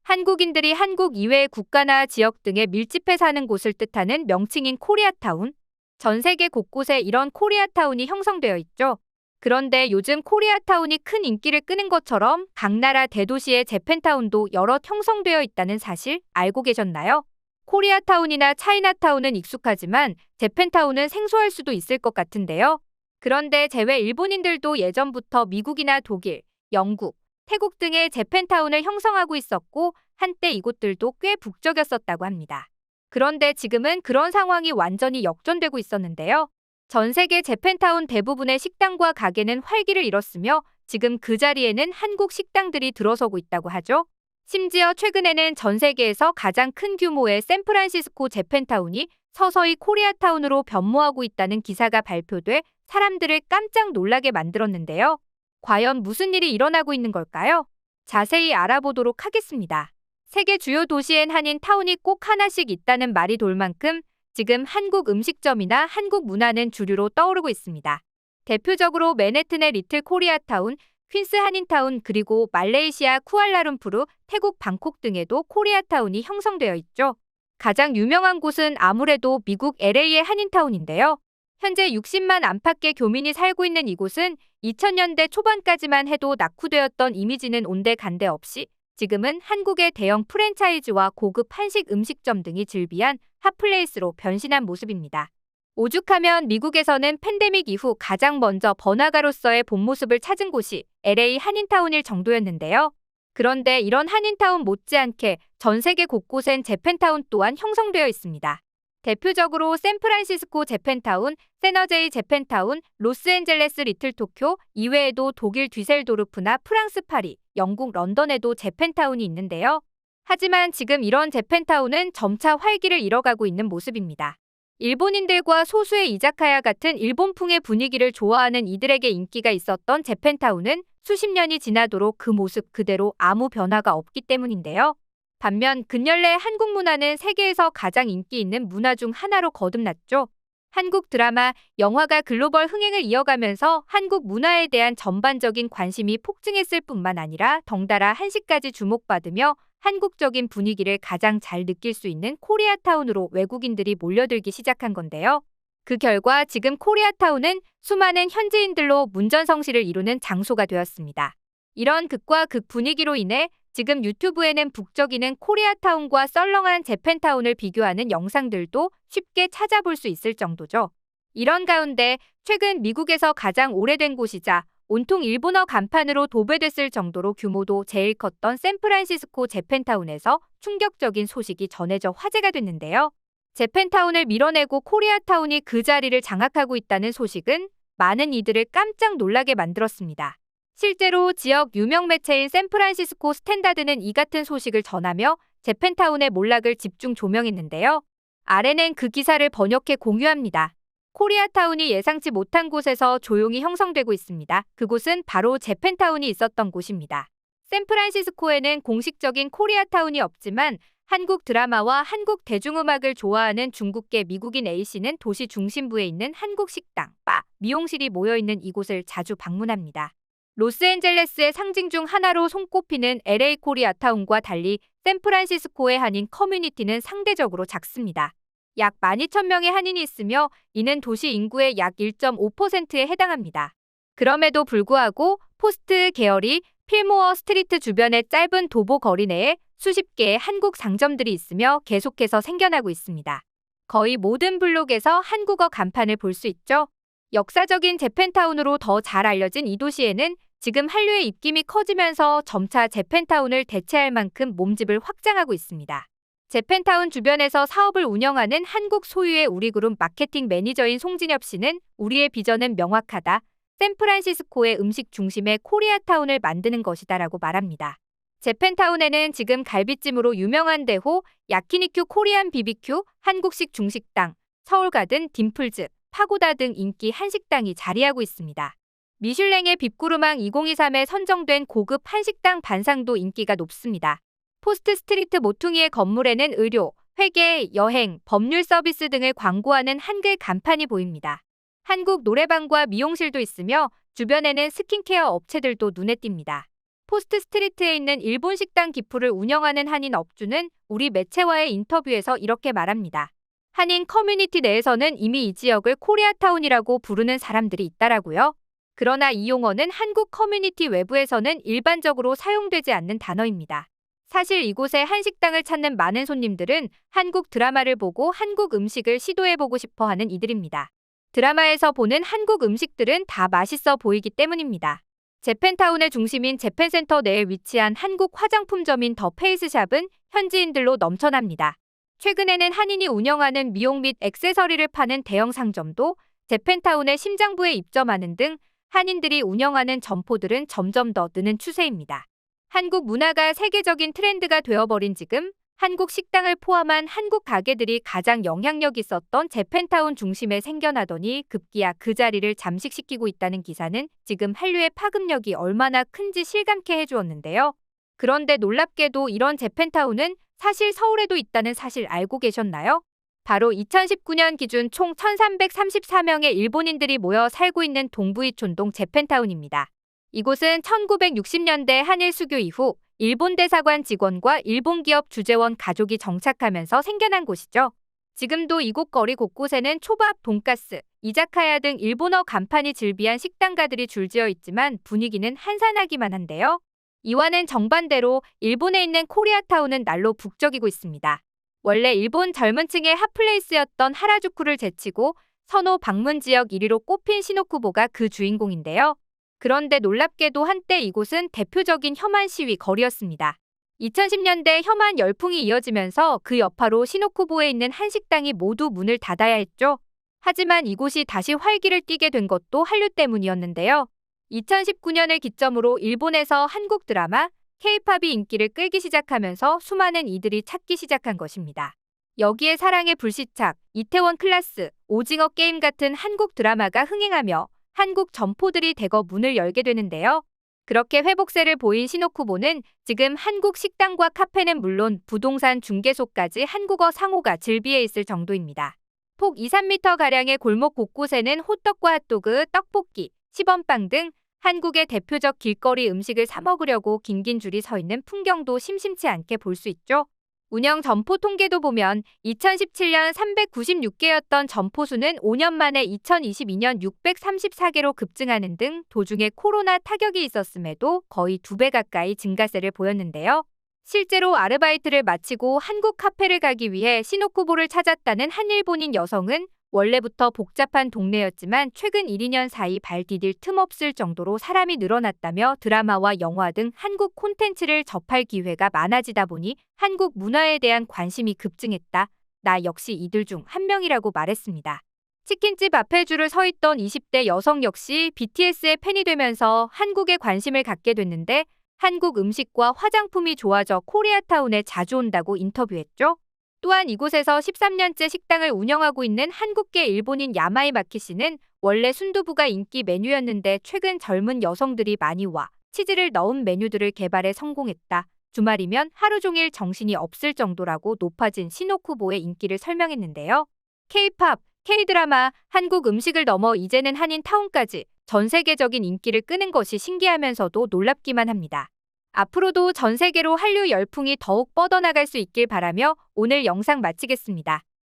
한국인들이 한국 이외의 국가나 지역 등에 밀집해 사는 곳을 뜻하는 명칭인 코리아타운. 전 세계 곳곳에 이런 코리아타운이 형성되어 있죠. 그런데 요즘 코리아타운이 큰 인기를 끄는 것처럼 각 나라 대도시의 재팬타운도 여럿 형성되어 있다는 사실 알고 계셨나요? 코리아타운이나 차이나타운은 익숙하지만 재팬타운은 생소할 수도 있을 것 같은데요. 그런데 제외 일본인들도 예전부터 미국이나 독일, 영국, 태국 등의 재팬타운을 형성하고 있었고 한때 이곳들도 꽤 북적였었다고 합니다. 그런데 지금은 그런 상황이 완전히 역전되고 있었는데요. 전 세계 재팬타운 대부분의 식당과 가게는 활기를 잃었으며 지금 그 자리에는 한국 식당들이 들어서고 있다고 하죠. 심지어 최근에는 전 세계에서 가장 큰 규모의 샌프란시스코 재팬타운이 서서히 코리아타운으로 변모하고 있다는 기사가 발표돼 사람들을 깜짝 놀라게 만들었는데요. 과연 무슨 일이 일어나고 있는 걸까요? 자세히 알아보도록 하겠습니다. 세계 주요 도시엔 한인 타운이 꼭 하나씩 있다는 말이 돌 만큼 지금 한국 음식점이나 한국 문화는 주류로 떠오르고 있습니다. 대표적으로 맨해튼의 리틀 코리아타운, 퀸스 한인타운 그리고 말레이시아 쿠알라룸푸르, 태국 방콕 등에도 코리아타운이 형성되어 있죠. 가장 유명한 곳은 아무래도 미국 LA의 한인타운인데요. 현재 60만 안팎의 교민이 살고 있는 이곳은 2000년대 초반까지만 해도 낙후되었던 이미지는 온데간데 없이 지금은 한국의 대형 프랜차이즈와 고급 한식 음식점 등이 즐비한 핫플레이스로 변신한 모습입니다. 오죽하면 미국에서는 팬데믹 이후 가장 먼저 번화가로서의 본 모습을 찾은 곳이 LA 한인타운일 정도였는데요. 그런데 이런 한인타운 못지않게 전 세계 곳곳엔 재팬타운 또한 형성되어 있습니다. 대표적으로 샌프란시스코 재팬타운, 세너제이 재팬타운, 로스앤젤레스 리틀 토쿄, 이외에도 독일 뒤셀도르프나 프랑스 파리, 영국 런던에도 재팬타운이 있는데요. 하지만 지금 이런 재팬타운은 점차 활기를 잃어가고 있는 모습입니다. 일본인들과 소수의 이자카야 같은 일본풍의 분위기를 좋아하는 이들에게 인기가 있었던 재팬타운은 수십 년이 지나도록 그 모습 그대로 아무 변화가 없기 때문인데요. 반면 근열내 한국 문화는 세계에서 가장 인기 있는 문화 중 하나로 거듭났죠. 한국 드라마, 영화가 글로벌 흥행을 이어가면서 한국 문화에 대한 전반적인 관심이 폭증했을 뿐만 아니라 덩달아 한식까지 주목받으며 한국적인 분위기를 가장 잘 느낄 수 있는 코리아타운으로 외국인들이 몰려들기 시작한 건데요. 그 결과 지금 코리아타운은 수많은 현지인들로 문전성시를 이루는 장소가 되었습니다. 이런 극과 극 분위기로 인해 지금 유튜브에는 북적이는 코리아타운과 썰렁한 재팬타운을 비교하는 영상들도 쉽게 찾아볼 수 있을 정도죠. 이런 가운데 최근 미국에서 가장 오래된 곳이자 온통 일본어 간판으로 도배됐을 정도로 규모도 제일 컸던 샌프란시스코 재팬타운에서 충격적인 소식이 전해져 화제가 됐는데요. 재팬타운을 밀어내고 코리아타운이 그 자리를 장악하고 있다는 소식은 많은 이들을 깜짝 놀라게 만들었습니다. 실제로 지역 유명 매체인 샌프란시스코 스탠다드는 이 같은 소식을 전하며 재팬타운의 몰락을 집중 조명했는데요. 아래는 그 기사를 번역해 공유합니다. 코리아타운이 예상치 못한 곳에서 조용히 형성되고 있습니다. 그곳은 바로 재팬타운이 있었던 곳입니다. 샌프란시스코에는 공식적인 코리아타운이 없지만 한국 드라마와 한국 대중음악을 좋아하는 중국계 미국인 A씨는 도시 중심부에 있는 한국 식당, 바, 미용실이 모여있는 이곳을 자주 방문합니다. 로스앤젤레스의 상징 중 하나로 손꼽히는 LA 코리아타운과 달리 샌프란시스코의 한인 커뮤니티는 상대적으로 작습니다. 약 12,000명의 한인이 있으며 이는 도시 인구의 약 1.5%에 해당합니다. 그럼에도 불구하고 포스트 계열이 필모어 스트리트 주변의 짧은 도보 거리 내에 수십 개의 한국 상점들이 있으며 계속해서 생겨나고 있습니다. 거의 모든 블록에서 한국어 간판을 볼 수 있죠. 역사적인 재팬타운으로 더 잘 알려진 이 도시에는 지금 한류의 입김이 커지면서 점차 재팬타운을 대체할 만큼 몸집을 확장하고 있습니다. 재팬타운 주변에서 사업을 운영하는 한국 소유의 우리그룹 마케팅 매니저인 송진엽 씨는 우리의 비전은 명확하다. 샌프란시스코의 음식 중심의 코리아타운을 만드는 것이다라고 말합니다. 재팬타운에는 지금 갈비찜으로 유명한 데호, 야키니큐 코리안 비비큐, 한국식 중식당, 서울가든 딤플즈, 파고다 등 인기 한식당이 자리하고 있습니다. 미슐랭의 빕구르망 2023에 선정된 고급 한식당 반상도 인기가 높습니다. 포스트 스트리트 모퉁이의 건물에는 의료, 회계, 여행, 법률 서비스 등을 광고하는 한글 간판이 보입니다. 한국 노래방과 미용실도 있으며 주변에는 스킨케어 업체들도 눈에 띕니다. 포스트 스트리트에 있는 일본 식당 기프를 운영하는 한인 업주는 우리 매체와의 인터뷰에서 이렇게 말합니다. 한인 커뮤니티 내에서는 이미 이 지역을 코리아타운이라고 부르는 사람들이 있다라고요. 그러나 이 용어는 한국 커뮤니티 외부에서는 일반적으로 사용되지 않는 단어입니다. 사실 이곳의 한식당을 찾는 많은 손님들은 한국 드라마를 보고 한국 음식을 시도해보고 싶어 하는 이들입니다. 드라마에서 보는 한국 음식들은 다 맛있어 보이기 때문입니다. 재팬타운의 중심인 재팬센터 내에 위치한 한국 화장품점인 더 페이스샵은 현지인들로 넘쳐납니다. 최근에는 한인이 운영하는 미용 및 액세서리를 파는 대형 상점도 재팬타운의 심장부에 입점하는 등 한인들이 운영하는 점포들은 점점 더 느는 추세입니다. 한국 문화가 세계적인 트렌드가 되어버린 지금 한국 식당을 포함한 한국 가게들이 가장 영향력 있었던 재팬타운 중심에 생겨나더니 급기야 그 자리를 잠식시키고 있다는 기사는 지금 한류의 파급력이 얼마나 큰지 실감케 해주었는데요. 그런데 놀랍게도 이런 재팬타운은 사실 서울에도 있다는 사실 알고 계셨나요? 바로 2019년 기준 총 1334명의 일본인들이 모여 살고 있는 동부이촌동 재팬타운입니다. 이곳은 1960년대 한일 수교 이후 일본 대사관 직원과 일본 기업 주재원 가족이 정착하면서 생겨난 곳이죠. 지금도 이곳 거리 곳곳에는 초밥, 돈가스, 이자카야 등 일본어 간판이 즐비한 식당가들이 줄지어 있지만 분위기는 한산하기만 한데요. 이와는 정반대로 일본에 있는 코리아타운은 날로 북적이고 있습니다. 원래 일본 젊은 층의 핫플레이스였던 하라주쿠를 제치고 선호 방문 지역 1위로 꼽힌 시노쿠보가 그 주인공인데요. 그런데 놀랍게도 한때 이곳은 대표적인 혐한 시위 거리였습니다. 2010년대 혐한 열풍이 이어지면서 그 여파로 시노쿠보에 있는 한식당이 모두 문을 닫아야 했죠. 하지만 이곳이 다시 활기를 띠게 된 것도 한류 때문이었는데요. 2019년을 기점으로 일본에서 한국 드라마, K-팝이 인기를 끌기 시작하면서 수많은 이들이 찾기 시작한 것입니다. 여기에 사랑의 불시착, 이태원 클라스, 오징어 게임 같은 한국 드라마가 흥행하며 한국 점포들이 대거 문을 열게 되는데요. 그렇게 회복세를 보인 시노쿠보는 지금 한국 식당과 카페는 물론 부동산 중개소까지 한국어 상호가 즐비해 있을 정도입니다. 폭 2~3m가량의 골목 곳곳에는 호떡과 핫도그, 떡볶이, 시범빵 등 한국의 대표적 길거리 음식을 사 먹으려고 긴긴 줄이 서 있는 풍경도 심심치 않게 볼 수 있죠. 운영 점포 통계도 보면 2017년 396개였던 점포 수는 5년 만에 2022년 634개로 급증하는 등 도중에 코로나 타격이 있었음에도 거의 2배 가까이 증가세를 보였는데요. 실제로 아르바이트를 마치고 한국 카페를 가기 위해 시노쿠보를 찾았다는 한 일본인 여성은 원래부터 복잡한 동네였지만 최근 1, 2년 사이 발 디딜 틈 없을 정도로 사람이 늘어났다며 드라마와 영화 등 한국 콘텐츠를 접할 기회가 많아지다 보니 한국 문화에 대한 관심이 급증했다. 나 역시 이들 중 한 명이라고 말했습니다. 치킨집 앞에 줄을 서 있던 20대 여성 역시 BTS의 팬이 되면서 한국에 관심을 갖게 됐는데 한국 음식과 화장품이 좋아져 코리아타운에 자주 온다고 인터뷰했죠. 또한 이곳에서 13년째 식당을 운영하고 있는 한국계 일본인 야마이 마키 씨는 원래 순두부가 인기 메뉴였는데 최근 젊은 여성들이 많이 와 치즈를 넣은 메뉴들을 개발해 성공했다. 주말이면 하루 종일 정신이 없을 정도라고 높아진 시노쿠보의 인기를 설명했는데요. K-팝, K-드라마, 한국 음식을 넘어 이제는 한인타운까지 전 세계적인 인기를 끄는 것이 신기하면서도 놀랍기만 합니다. 앞으로도 전 세계로 한류 열풍이 더욱 뻗어나갈 수 있길 바라며 오늘 영상 마치겠습니다.